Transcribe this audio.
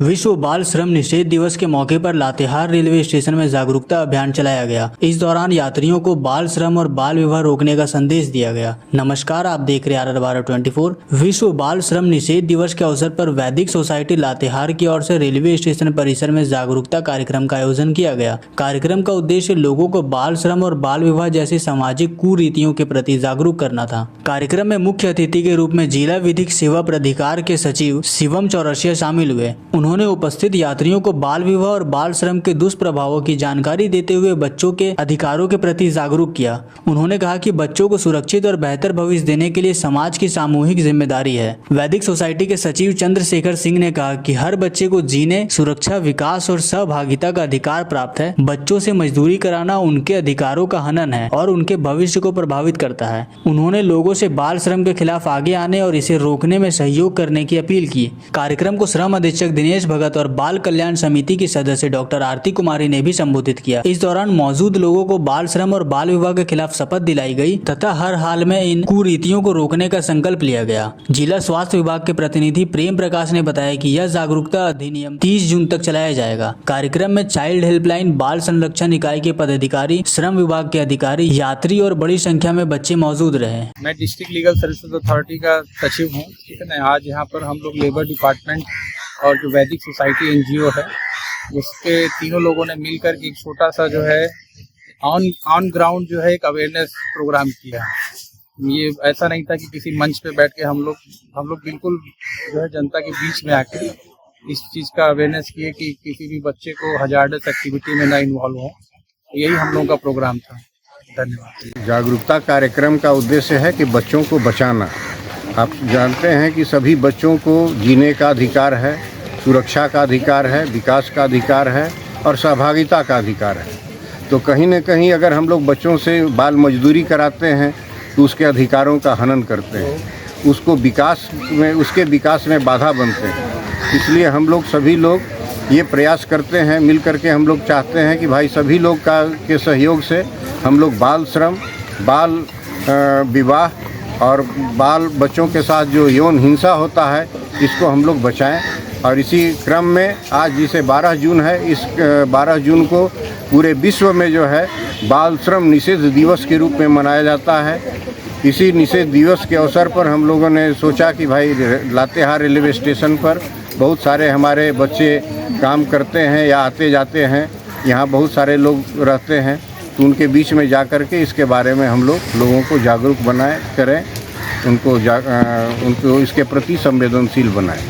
विश्व बाल श्रम निषेध दिवस के मौके पर लातेहार रेलवे स्टेशन में जागरूकता अभियान चलाया गया। इस दौरान यात्रियों को बाल श्रम और बाल विवाह रोकने का संदेश दिया गया। नमस्कार, आप देख रहे हैं RR1224। विश्व बाल श्रम निषेध दिवस के अवसर पर वैदिक सोसाइटी लातेहार की ओर से रेलवे स्टेशन परिसर में जागरूकता कार्यक्रम का आयोजन किया गया। कार्यक्रम का उद्देश्य लोगों को बाल श्रम और बाल विवाह जैसी सामाजिक कुरीतियों के प्रति जागरूक करना था। कार्यक्रम में मुख्य अतिथि के रूप में जिला विधिक सेवा प्राधिकार के सचिव शिवम चौरसिया शामिल हुए। उन्होंने उपस्थित यात्रियों को बाल विवाह और बाल श्रम के दुष्प्रभावों की जानकारी देते हुए बच्चों के अधिकारों के प्रति जागरूक किया। उन्होंने कहा कि बच्चों को सुरक्षित और बेहतर भविष्य देने के लिए समाज की सामूहिक जिम्मेदारी है। वैदिक सोसाइटी के सचिव चंद्रशेखर सिंह ने कहा कि हर बच्चे को जीने, सुरक्षा, विकास और सहभागिता का अधिकार प्राप्त है। बच्चों से मजदूरी कराना उनके अधिकारों का हनन है और उनके भविष्य को प्रभावित करता है। उन्होंने लोगों से बाल श्रम के खिलाफ आगे आने और इसे रोकने में सहयोग करने की अपील की। कार्यक्रम को श्रम अधीक्षक दिनेश भगत और बाल कल्याण समिति की सदस्य डॉक्टर आरती कुमारी ने भी संबोधित किया। इस दौरान मौजूद लोगों को बाल श्रम और बाल विवाह के खिलाफ शपथ दिलाई गई तथा हर हाल में इन कुरीतियों को रोकने का संकल्प लिया गया। जिला स्वास्थ्य विभाग के प्रतिनिधि प्रेम प्रकाश ने बताया कि यह जागरूकता अधिनियम 30 जून तक चलाया जाएगा। कार्यक्रम में चाइल्ड हेल्पलाइन, बाल संरक्षण इकाई के पदाधिकारी, श्रम विभाग के अधिकारी, यात्री और बड़ी संख्या में बच्चे मौजूद रहे। मैं डिस्ट्रिक्ट लीगल सर्विसेज अथॉरिटी का सचिव हूँ। ठीक है ना। आज यहाँ पर हम लोग लेबर डिपार्टमेंट और जो वैदिक सोसाइटी NGO है, उसके तीनों लोगों ने मिलकर एक छोटा सा जो है ऑन ग्राउंड जो है एक अवेयरनेस प्रोग्राम किया। ये ऐसा नहीं था कि किसी मंच पे बैठ के हम लोग बिल्कुल जो है जनता के बीच में आके इस चीज़ का अवेयरनेस किए कि किसी भी बच्चे को हजार्डस एक्टिविटी में ना इन्वॉल्व हो। यही हम लोगों का प्रोग्राम था। धन्यवाद। जागरूकता कार्यक्रम का उद्देश्य है कि बच्चों को बचाना। आप जानते हैं कि सभी बच्चों को जीने का अधिकार है, सुरक्षा का अधिकार है, विकास का अधिकार है और सहभागिता का अधिकार है। तो कहीं न कहीं अगर हम लोग बच्चों से बाल मजदूरी कराते हैं तो उसके अधिकारों का हनन करते हैं, उसके विकास में बाधा बनते हैं। इसलिए हम लोग सभी लोग ये प्रयास करते हैं, मिल करके हम लोग चाहते हैं कि भाई सभी लोग के सहयोग से हम लोग बाल श्रम, बाल विवाह और बाल बच्चों के साथ जो यौन हिंसा होता है इसको हम लोग बचाएं। और इसी क्रम में आज जिसे 12 जून है, इस 12 जून को पूरे विश्व में जो है बाल श्रम निषेध दिवस के रूप में मनाया जाता है। इसी निषेध दिवस के अवसर पर हम लोगों ने सोचा कि भाई लातेहार रेलवे स्टेशन पर बहुत सारे हमारे बच्चे काम करते हैं या आते जाते हैं, यहाँ बहुत सारे लोग रहते हैं, तो उनके बीच में जा कर के इसके बारे में हम लोगों को जागरूक करें, उनको इसके प्रति संवेदनशील बनाएं।